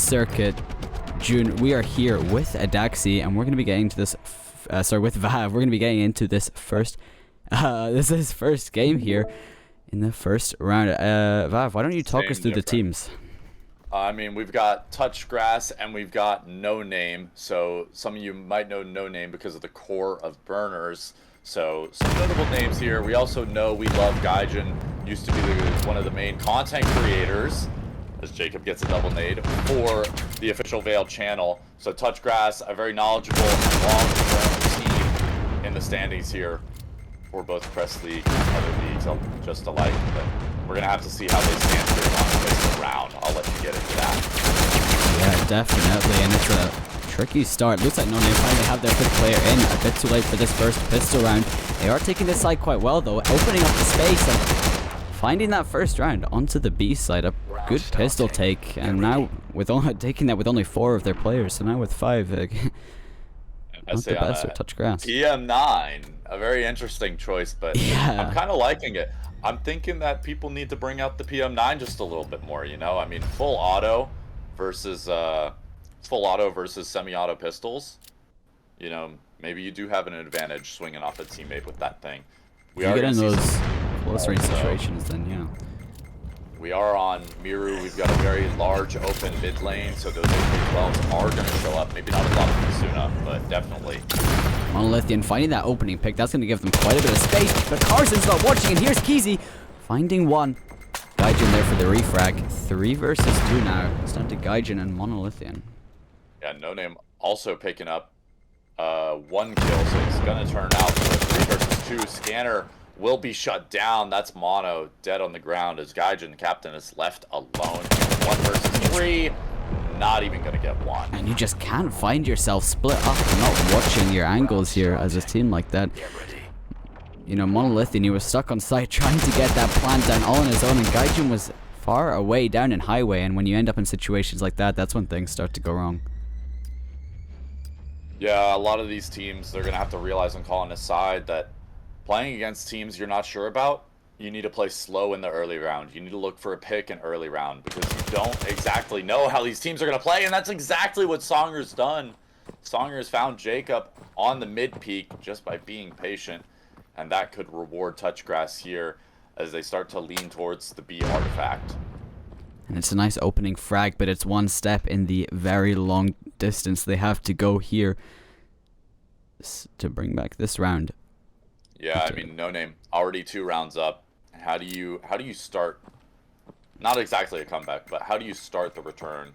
circuit. June, we are here with Adaxi, and we're going to be getting to this, with Vav, we're going to be getting into this first, this is first game here in the first round. Vav, why don't you talk us through the teams? I mean, we've got Touch Grass and we've got No Name. So some of you might know No Name because of the core of Burners. So some notable names here. We also know we love Gaijin. Used to be one of the main content creators, as Jacob gets a double nade, for the official Vail channel. So Touch Grass, a very knowledgeable and long-term team in the standings here for both Crest League and other leagues, just alike. But we're going to have to see how they stand here on this round. I'll let you get into that. Yeah, definitely. And it's a tricky start. Looks like No Name finally have their fifth player in. A bit too late for this first pistol round. They are taking this side quite well, though, opening up the space and finding that first round onto the B side. A good pistol take. And now with taking that with only 4 of their players. So now with 5. Not the best with Touch Grass. PM9, a very interesting choice, but yeah. I'm kind of liking it. I'm thinking that people need to bring out the PM9 just a little bit more, you know? I mean, full auto versus semi-auto pistols. You know, maybe you do have an advantage swinging off a teammate with that thing. We are in those close range situations, then yeah. We are on Miru. We've got a very large open mid lane, so those AP12s are going to show up. Maybe not a lot of Kasuna, but definitely. Monolithian finding that opening pick. That's going to give them quite a bit of space. But Carson's not watching, and here's Keezy finding one. Gaijin there for the refrag. 3 versus 2 now. It's down to Gaijin and Monolithian. Yeah, No Name also picking up 1 kill, so it's going to turn out to a 3 versus 2. Scanner will be shut down. That's Mono dead on the ground as Gaijin, the captain, is left alone. 1 versus 3. Not even going to get 1. And you just can't find yourself split up and not watching your angles here as a team like that. You know, Monolithian, he was stuck on site trying to get that plant down all on his own, and Gaijin was far away down in highway, and when you end up in situations like that, that's when things start to go wrong. Yeah, a lot of these teams, they're going to have to realize on calling aside that playing against teams you're not sure about, you need to play slow in the early round. You need to look for a pick in early round because you don't exactly know how these teams are going to play, and that's exactly what Songer's done. Songer's found Jacob on the mid peak just by being patient, and that could reward Touch Grass here as they start to lean towards the B artifact. And it's a nice opening frag, but it's 1 step in the very long distance they have to go here to bring back this round. Yeah, I mean, No Name already 2 rounds up. How do you start? Not exactly a comeback, but how do you start the return?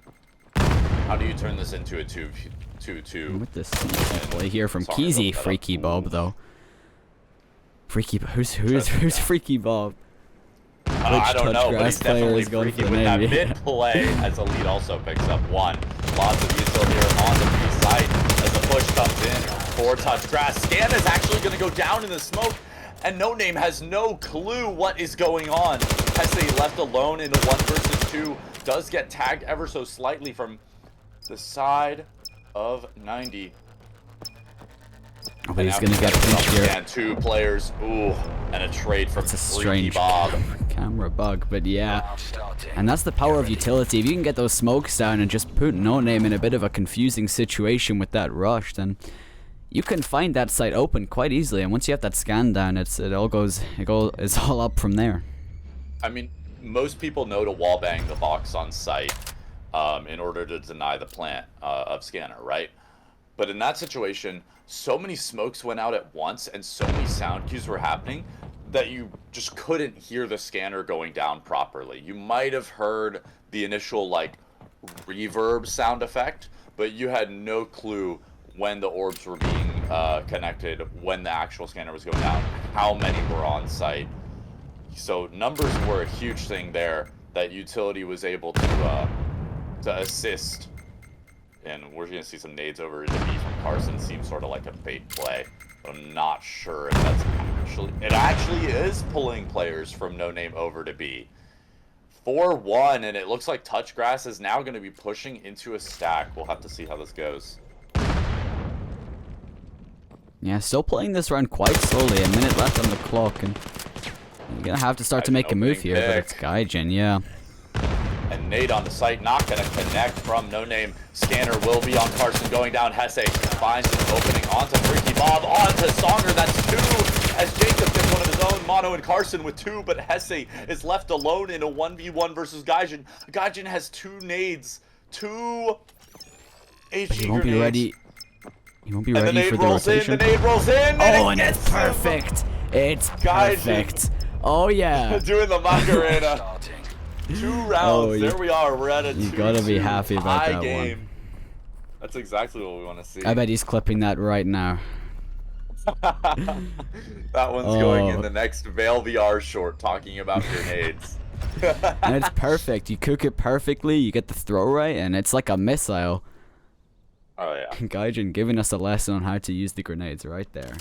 How do you turn this into a 2-2? With this play here from Keezy, Freaky Bob though. Freaky, who's Freaky Bob? I don't know, but he's definitely freaky with that mid play as the lead also picks up 1. Lots of utility here on the B side as the push comes in for Touch Grass. Scan is actually going to go down in the smoke, and No Name has no clue what is going on. Hesse left alone in a 1 versus 2. Does get tagged ever so slightly from the side of 90. Oh, but he's going to get a pinch here. And 2 players. Ooh, and a trade from It's a strange Bob. Camera bug, but yeah. And that's the power of utility. If you can get those smokes down and just put No Name in a bit of a confusing situation with that rush, then you can find that site open quite easily. And once you have that scan down, it's all up from there. I mean, most people know to wallbang the box on site in order to deny the plant of scanner, right? But in that situation, so many smokes went out at once and so many sound cues were happening that you just couldn't hear the scanner going down properly. You might have heard the initial like reverb sound effect, but you had no clue when the orbs were being connected, when the actual scanner was going down, how many were on site. So numbers were a huge thing there that utility was able to assist. And we're going to see some nades over to B from Carson. Seems sort of like a bait play. I'm not sure if that's actually... It actually is pulling players from No Name over to B. 4-1, and it looks like Touch Grass is now going to be pushing into a stack. We'll have to see how this goes. Yeah, still playing this round quite slowly. A minute left on the clock, and you're going to have to start to make a move here, but it's Gaijin, yeah. And nade on the site, not going to connect from No Name. Scanner will be on Carson going down. Hesse finds an opening onto Freaky Bob, onto Songer. That's 2 as Jacob gets one of his own. Mono and Carson with 2, but Hesse is left alone in a 1v1 versus Gaijin. Gaijin has 2 nades, 2 HE He won't grenades. be ready. He won't be ready for the rotation. The nade rolls in, Oh, and it's perfect. It's perfect. Oh, yeah. Doing the Macarena. 2 rounds. There we are. We're at a 2-2 You gotta be happy about that game. one. That's exactly what we want to see. I bet he's clipping that right now. That one's going in the next Vail VR short talking about grenades. And it's perfect. You cook it perfectly. You get the throw right, and it's like a missile. Oh yeah. Gaijin giving us a lesson on how to use the grenades right there.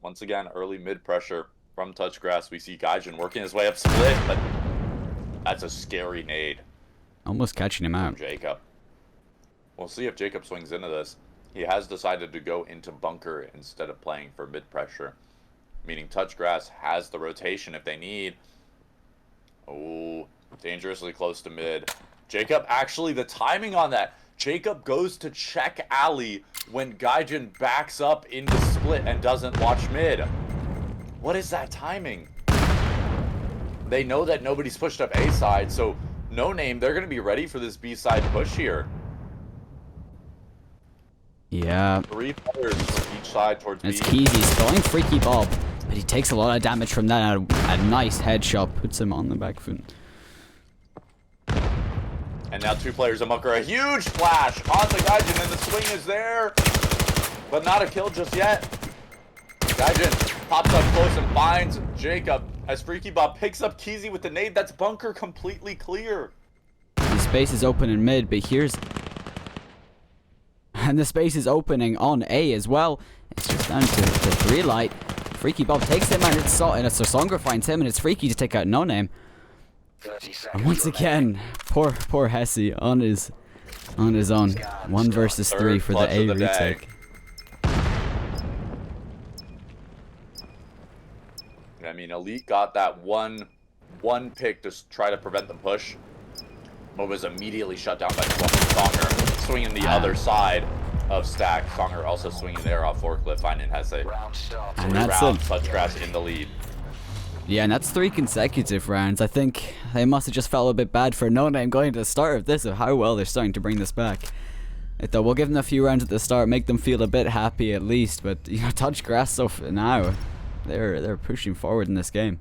Once again, early mid pressure from Touch Grass. We see Gaijin working his way up split, but that's a scary nade. Almost catching him out. Jacob. We'll see if Jacob swings into this. He has decided to go into bunker instead of playing for mid pressure, meaning Touch Grass has the rotation if they need. Oh, dangerously close to mid. Jacob, actually, the timing on that. Jacob goes to check alley when Gaijin backs up into split and doesn't watch mid. What is that timing? They know that nobody's pushed up A side, so No Name, they're going to be ready for this B side push here. Yeah. 3 players from each side towards It's B. Keezy's going Freaky Bob, but he takes a lot of damage from that. A nice headshot puts him on the back foot. And now 2 players amok her. A huge flash on the Gaijin, and the swing is there, but not a kill just yet. Gaijin pops up close and finds Jacob as Freaky Bob picks up Keezy with the nade. That's bunker completely clear. The space is open in mid, but here's... And the space is opening on A as well. It's just down to 3 light. Freaky Bob takes him, and it's so Songer finds him, and it's Freaky to take out No Name. And once again, poor Hesse on his own. 1 versus 3 for the A retake. I mean, Elite got that one pick to try to prevent the push, but was immediately shut down by Songer, swinging the other side of Stack. Songer also swinging there off forklift, finding Hesse. And that's it. Touch Grass in the lead. Yeah, and that's 3 consecutive rounds. I think they must have just felt a bit bad for No Name going to the start of this, of how well they're starting to bring this back. I thought we'll give them a few rounds at the start, make them feel a bit happy at least, but you know, Touch Grass now, they're pushing forward in this game.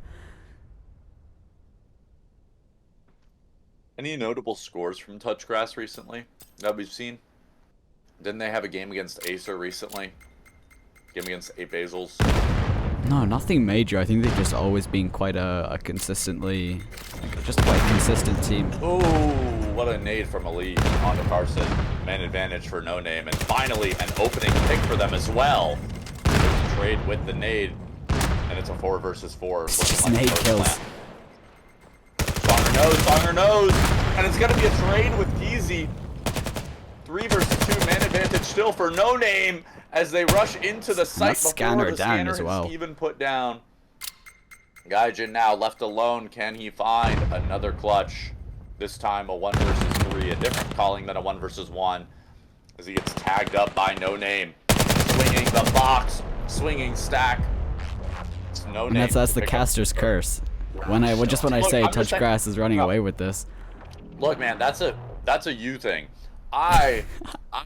Any notable scores from Touch Grass recently that we've seen? Didn't they have a game against Acer recently? Game against 8 Basils? No, nothing major. I think they've just always been quite a consistently, just quite consistent team. Oh, what a nade from Elite onto Carson. Man advantage for No Name, and finally an opening pick for them as well. There's a trade with the nade, and it's a 4 versus 4. Just nade kills. Songer knows, and it's going to be a trade with Keezy. 3 versus 2, man advantage still for No Name as they rush into the site before Scanner the down scanner as well. is even put down. Gaijin now left alone. Can he find another clutch? This time a 1 versus 3, a different calling than a 1 versus 1, as he gets tagged up by No Name. Swinging the box, swinging Stack. It's No Name. And that's the caster's curse. When I say Touch Grass is running away with this. Look, man, that's a you thing. I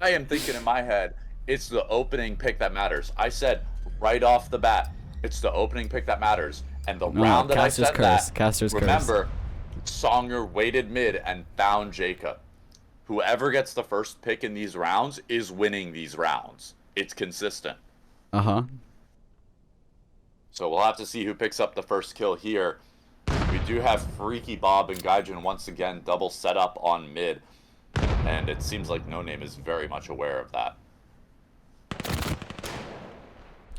am thinking in my head, it's the opening pick that matters. I said right off the bat, it's the opening pick that matters. And the round that I said remember, Songer waited mid and found Jacob. Whoever gets the first pick in these rounds is winning these rounds. It's consistent. Uh-huh. So we'll have to see who picks up the first kill here. We do have Freaky Bob and Gaijin once again double set up on mid. And it seems like No Name is very much aware of that.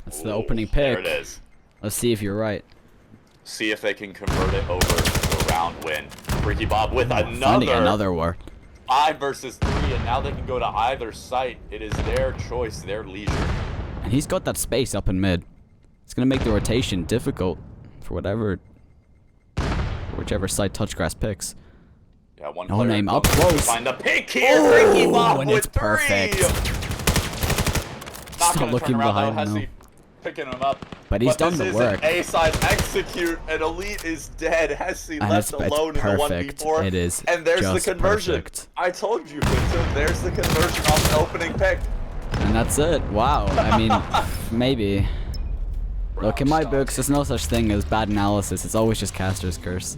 That's the opening pick. There it is. Let's see if you're right. See if they can convert it over to a round win. Freaky Bob with another war. 5 versus 3, and now they can go to either site. It is their choice, their leisure. And he's got that space up in mid. It's gonna make the rotation difficult for whichever side Touch Grass picks. Yeah, one No player name in up bunker. close. Find the pick here. Freaky Bob and with it's perfect. 3. Not Stop gonna looking turn around behind though. him, Hesse picking him up. But he's done the this work. is an A-side execute, and Elite is dead. Hesse left alone in the 1v4. It is and there's the just conversion. perfect. I told you, Victor. There's the conversion off the opening pick. And that's it. Wow. I mean, maybe. Look, in my books, there's no such thing as bad analysis. It's always just caster's curse.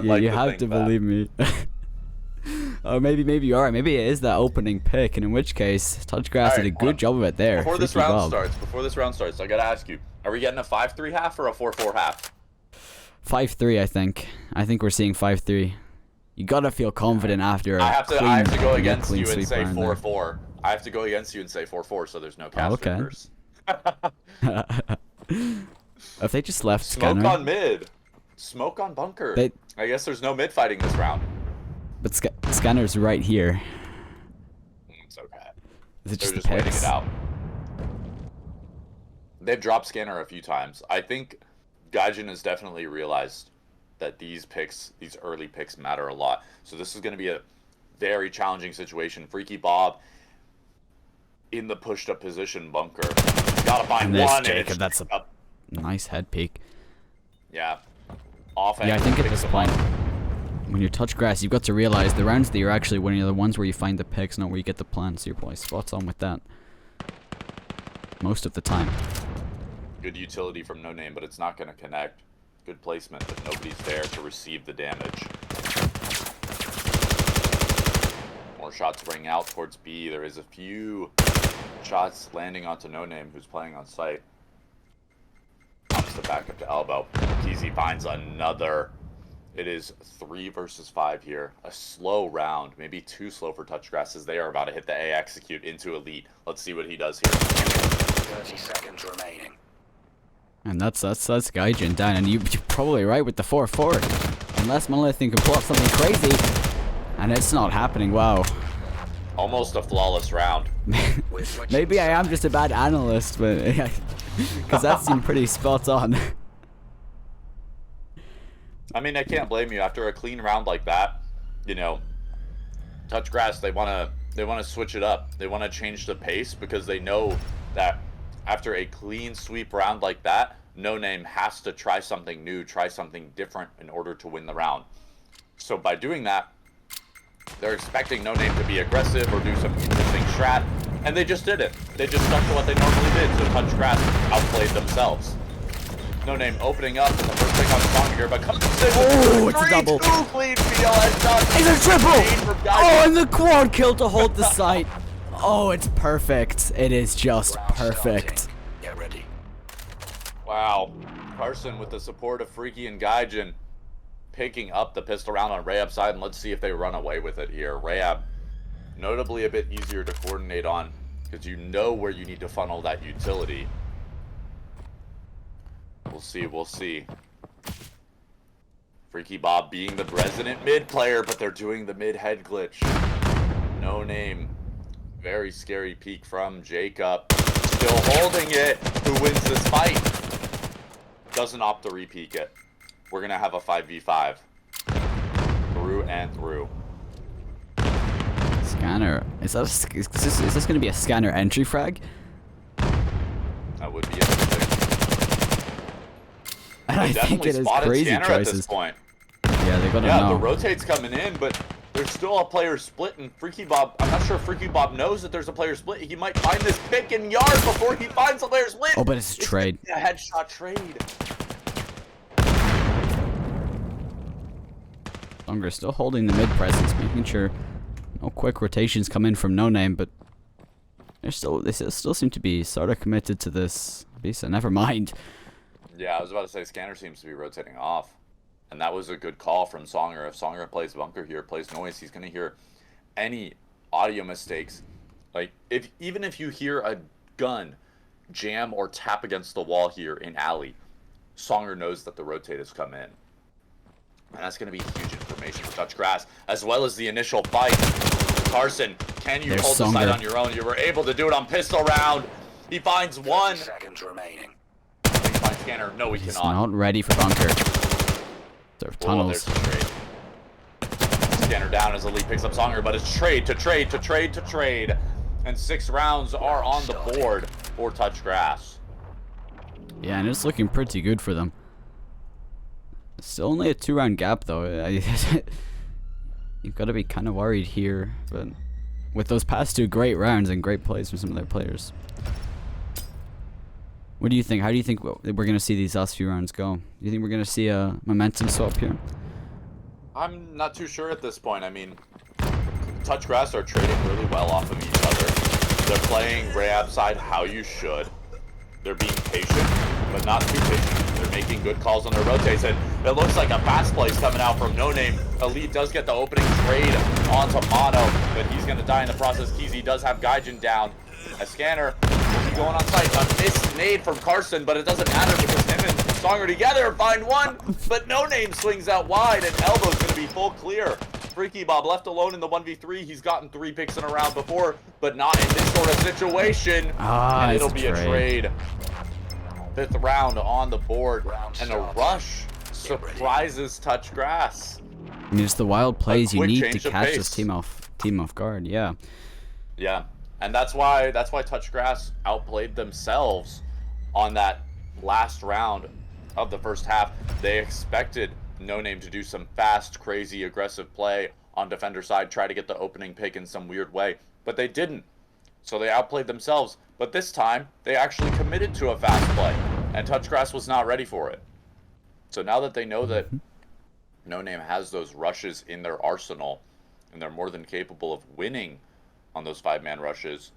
You have to believe me. Oh, maybe you are. Maybe it is that opening pick, and in which case, Touchgrass did a good job of it there. Before this round starts, I gotta ask you: are we getting a 5-3 half or a 4-4 half? 5-3, I think. I think we're seeing 5-3. You gotta feel confident after. I have to go against you and say 4-4. 4-4. I have to go against you and say 4-4, so there's no caster curse. If they just left Smoke Scanner. on mid, smoke on bunker. I guess there's no mid fighting this round. But Scanner's right here. It's okay. Is it They're just just waiting picks? it out. They've dropped Scanner a few times. I think Gaijin has definitely realized that these early picks matter a lot. So this is going to be a very challenging situation. Freaky Bob in the pushed up position bunker. Gotta find one. Jacob, that's a nice head peek. Yeah. Offense. Yeah, I think at this point, when you're Touchgrass, you've got to realize the rounds that you're actually winning are the ones where you find the picks, not where you get the plants. So you're probably spot on with that. Most of the time. Good utility from No Name, but it's not going to connect. Good placement, but nobody's there to receive the damage. More shots ring out towards B. There is a few shots landing onto No Name, who's playing on site. Pops the back up to elbow. Keezy finds another. It is 3 versus 5 here. A slow round, maybe too slow for Touchgrass, as they are about to hit the A execute into Elite. Let's see what he does here. 30 seconds remaining. And that's Gaijin down, and you're probably right with the 4-4. Unless Monolithian can pull up something crazy, and it's not happening. Wow. Almost a flawless round. Maybe I am just a bad analyst, but because that seemed pretty spot on. I mean, I can't blame you after a clean round like that. You know, Touchgrass, they want to switch it up. They want to change the pace because they know that after a clean sweep round like that, No Name has to try something new, try something different in order to win the round. So by doing that, they're expecting No Name to be aggressive or do some interesting strat, and they just did it. They just stuck to what they normally did, so Touchgrass outplayed themselves. No Name opening up in the first pick on Song here, but comes in with it's a double. 3-2 clean PLS shots. It's a triple! Oh, and the quad kill to hold the site. Oh, it's perfect. It is just perfect. Get ready. Wow. Carson with the support of Freaky and Gaijin picking up the pistol round on Rayab side, and let's see if they run away with it here. Rayab, notably a bit easier to coordinate on because you know where you need to funnel that utility. We'll see. Freaky Bob being the resident mid player, but they're doing the mid head glitch. No Name. Very scary peek from Jacob. Still holding it. Who wins this fight? Doesn't opt to re-peek it. We're going to have a 5v5. Through and through. Scanner. Is this going to be a Scanner entry frag? That would be interesting. And I think it is crazy Scanner choices. at this point. Yeah, they gotta know. Yeah, the rotate's coming in, but there's still a player split, and Freaky Bob, I'm not sure if Freaky Bob knows that there's a player split. He might find this pick in yard before he finds a player split. Oh, but it's a trade. A headshot trade. Longer still holding the mid presence, making sure no quick rotations come in from No Name, but they still seem to be sort of committed to this. Bisa, never mind. Yeah, I was about to say Scanner seems to be rotating off. And that was a good call from Songer. If Songer plays bunker here, plays noise, he's going to hear any audio mistakes. Like, even if you hear a gun jam or tap against the wall here in alley, Songer knows that the rotate has come in. And that's going to be huge information for Touchgrass, as well as the initial fight. Carson, can you hold the side on your own? You were able to do it on pistol round. He finds one. 30 seconds remaining. Can he find Scanner? No, he He's cannot. not ready for bunker. There are Oh, tunnels. there's a trade. Scanner down as Elite picks up Songer, but it's trade to trade to trade to trade. And 6 rounds are on the board for Touch Grass. Yeah, and it's looking pretty good for them. It's still only a 2-round gap, though. You've got to be kind of worried here, but with those past 2 great rounds and great plays from some of their players. What do you think? How do you think we're going to see these last few rounds go? Do you think we're going to see a momentum swap here? I'm not too sure at this point. I mean, Touch Grass are trading really well off of each other. They're playing grab side how you should. They're being patient, but not too patient. They're making good calls on their rotates, and it looks like a fast play's coming out from No Name. Elite does get the opening trade onto Mono, but he's going to die in the process. Keezy does have Gaijin down. A Scanner will be going on site. A missed nade from Carson, but it doesn't matter because him and Songer together find one, but No Name swings out wide, and Elbow's going to be full clear. Freaky Bob left alone in the 1v3. He's gotten 3 picks in a round before, but not in this sort of situation. And it'll be a trade. 5th round on the board, and a rush surprises Touch Grass. I mean, it's the wild plays you need to change of catch pace. this team off guard. Yeah. Yeah, and that's why Touch Grass outplayed themselves on that last round of the first half. They expected No Name to do some fast, crazy, aggressive play on defender side, try to get the opening pick in some weird way, but they didn't. So they outplayed themselves, but this time they actually committed to a fast play, and Touch Grass was not ready for it. So now that they know that No Name has those rushes in their arsenal, and they're more than capable of winning on those 5-man rushes,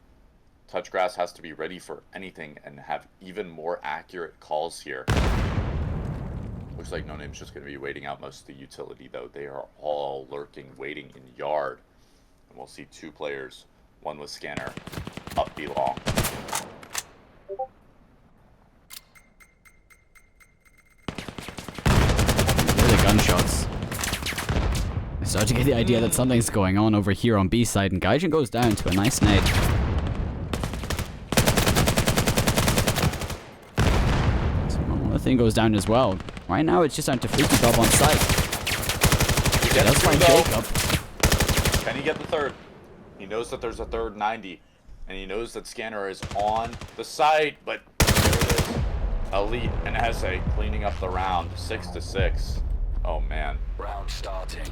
Touch Grass has to be ready for anything and have even more accurate calls here. Looks like No Name's just going to be waiting out most of the utility, though. They are all lurking, waiting in yard. And we'll see 2 players, one with Scanner, up B long. Really gunshots. I start to get the idea that something's going on over here on B side, and Gaijin goes down to a nice nade. So another thing goes down as well. Right now it's just down to Freaky Bob on site. Yeah, That's fine, Jacob. Can he get the 3rd? He knows that there's a 3rd 90, and he knows that Scanner is on the site, but there it is. Elite and Essay cleaning up the round, 6-6. Oh man. Round starting.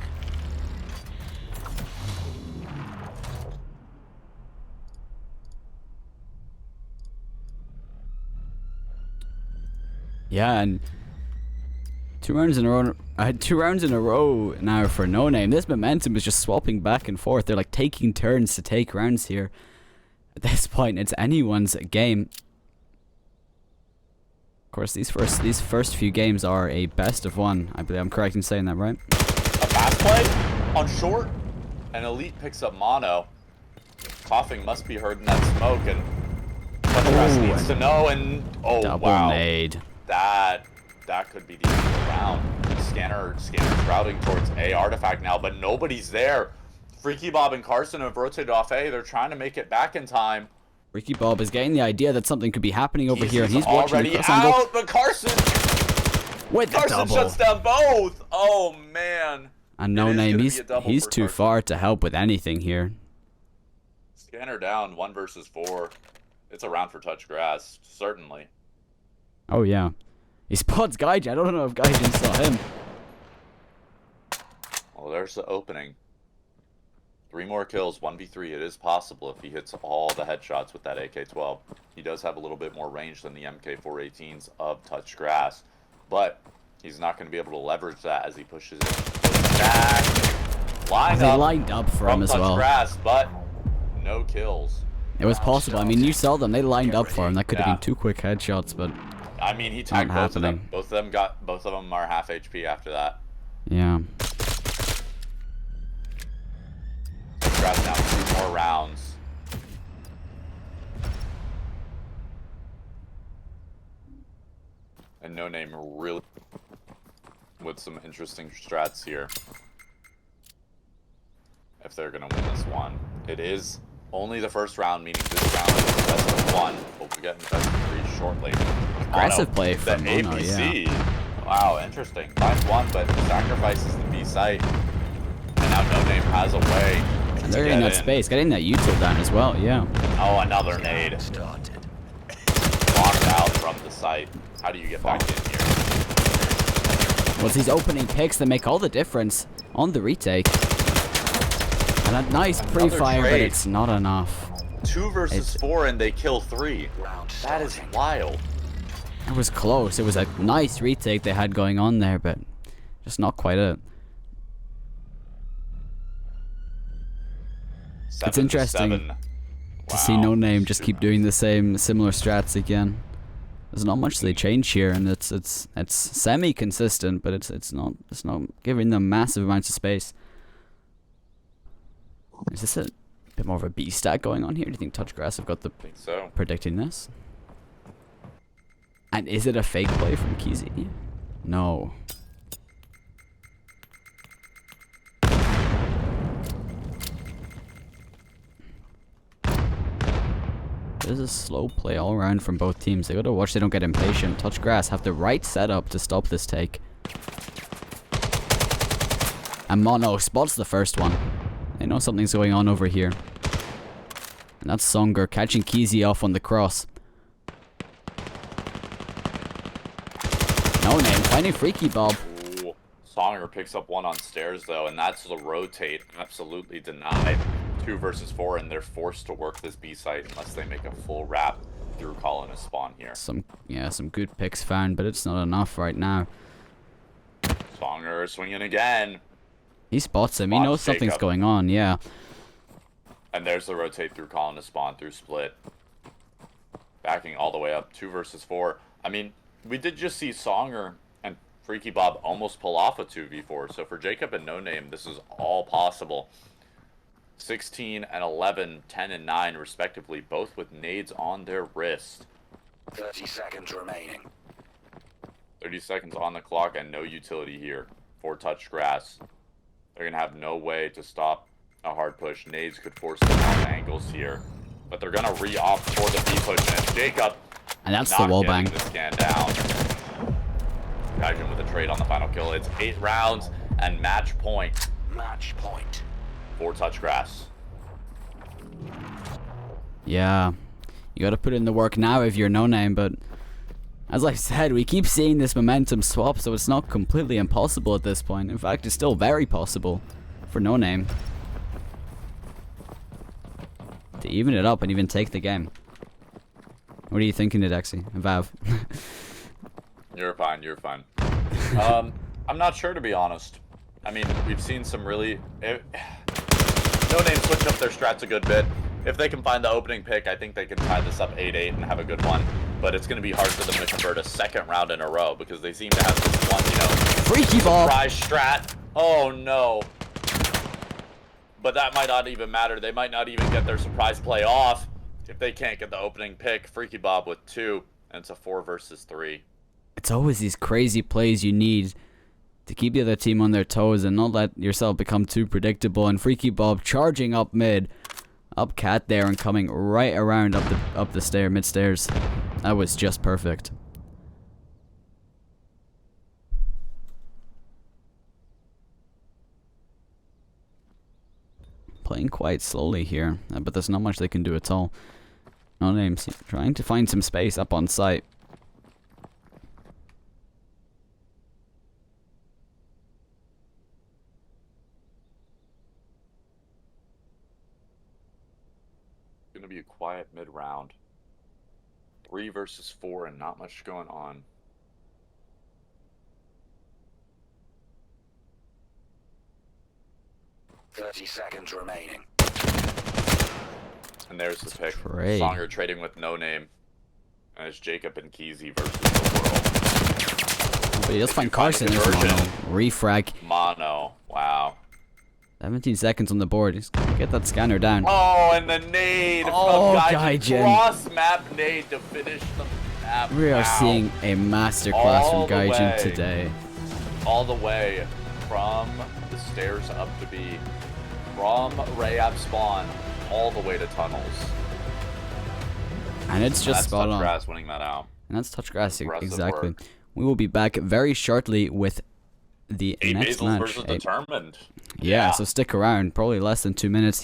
Yeah, and 2 rounds in a row. 2 rounds in a row now for No Name. This momentum is just swapping back and forth. They're like taking turns to take rounds here. At this point, it's anyone's game. Of course, these first few games are a best of 1. I believe I'm correct in saying that, right? A fast play on short, and Elite picks up Mono. Coughing must be heard in that smoke, and Touch Grass needs to know, and oh Double wow. nade. That could be the end of the round. Scanner's routing towards A artifact now, but nobody's there. Freaky Bob and Carson have rotated off A. They're trying to make it back in time. Freaky Bob is getting the idea that something could be happening over here, and he's watching already the cross angle out, but Carson with the double. shuts down both. Oh man. And No It is Name, gonna be a double he's for too Carson. far to help with anything here. Scanner down, 1 versus 4. It's a round for Touch Grass, certainly. Oh yeah. He spots Gaijin. I don't know if Gaijin saw him. Well, there's the opening. 3 more kills, 1v3. It is possible if he hits all the headshots with that AK-12. He does have a little bit more range than the MK418s of Touch Grass, but he's not going to be able to leverage that as he pushes it back. They lined up for him as Touch well. Grass, but no kills. It was possible. I mean, you saw them. They lined up for him. That could have been 2 quick headshots, but I mean, he tagged not both of happening. them. Both of them are half HP after that. yeah. Grass down 2 more rounds. And No Name really with some interesting strats here. If they're gonna win this one. It is only the first round, meaning this round is the best of 1. But we'll get in the best of 3 shortly. Aggressive Mono, play the from Mono, APC. Wow, interesting. Finds one, but sacrifices the B site. And now No Name has a way. And they're getting that space, getting that util down as well, yeah. Oh, another nade. Started. Locked out from the site. How do you get back in here? Well, it's these opening picks that make all the difference on the retake. And a nice pre-fire, but it's not enough. 2 versus 4 and they kill 3. That is wild. It was close. It was a nice retake they had going on there, but just not quite it. It's interesting to see No Name just keep doing the same similar strats again. There's not much they change here, and it's semi-consistent, but it's not giving them massive amounts of space. Is this a bit more of a B stat going on here? Do you think Touchgrass have got the predicting this? And is it a fake play from Keezy? No. This is a slow play all around from both teams. They gotta watch they don't get impatient. Touchgrass have the right setup to stop this take. And Mono spots the first one. They know something's going on over here. And that's Songer catching Keezy off on the cross. No Name finding Freaky Bob. Ooh. Songer picks up one on stairs though, and that's the rotate. Absolutely denied. 2 versus 4, and they're forced to work this B site unless they make a full wrap through calling a spawn here. Some good picks found, but it's not enough right now. Songer swinging again. He spots him. He knows something's going on. Yeah. And there's the rotate through calling a spawn through split. Backing all the way up. 2 versus 4. I mean, we did just see Songer and Freaky Bob almost pull off a 2v4. So for Jacob and No Name, this is all possible. 16 and 11, 10 and 9 respectively, both with nades on their wrist. 30 seconds remaining. 30 seconds on the clock and no utility here for Touchgrass. They're gonna have no way to stop a hard push. Nades could force them off angles here, but they're gonna re-opt for the B push, and it's Jacob. And that's the wall bang. The scan down. Kaijin with a trade on the final kill. It's 8 rounds and match point. Match point. For Touchgrass. Yeah, you gotta put in the work now if you're No Name, but as I said, we keep seeing this momentum swap, so it's not completely impossible at this point. In fact, it's still very possible for No Name to even it up and even take the game. What are you thinking, Dexy? Vav? You're fine, you're fine. I'm not sure, to be honest. I mean, we've seen some really... No Name switch up their strats a good bit. If they can find the opening pick, I think they can tie this up 8-8 and have a good one. But it's going to be hard for them to convert a second round in a row because they seem to have this one, you know, Freaky Bob. surprise strat. Oh no. But that might not even matter. They might not even get their surprise play off if they can't get the opening pick. Freaky Bob with 2, and it's a 4 versus 3. It's always these crazy plays you need to keep the other team on their toes and not let yourself become too predictable. And Freaky Bob charging up mid, up cat there and coming right around up the mid stairs. That was just perfect. Playing quite slowly here, but there's not much they can do at all. No Names trying to find some space up on site. Gonna be a quiet mid-round. 3 versus 4 and not much going on. $30 seconds remaining. And there's the pick. Trade. Songer trading with No Name. And it's Jacob and Keezy versus the world. But he does find Carson. There's Mono. Refrag. Mono. Wow. 17 seconds on the board. He's gonna get that scanner down. Oh, and the nade Oh, from Gaijin. Cross-map nade to finish the map. We are seeing a masterclass from Gaijin today. All the way from the stairs up to B. From Rayab spawn all the way to tunnels. And it's just spot on. Touchgrass winning that out. And that's Touchgrass, Impressive exactly. work. We will be back very shortly with the next Basil match. versus Determined. Yeah, so stick around. Probably less than 2 minutes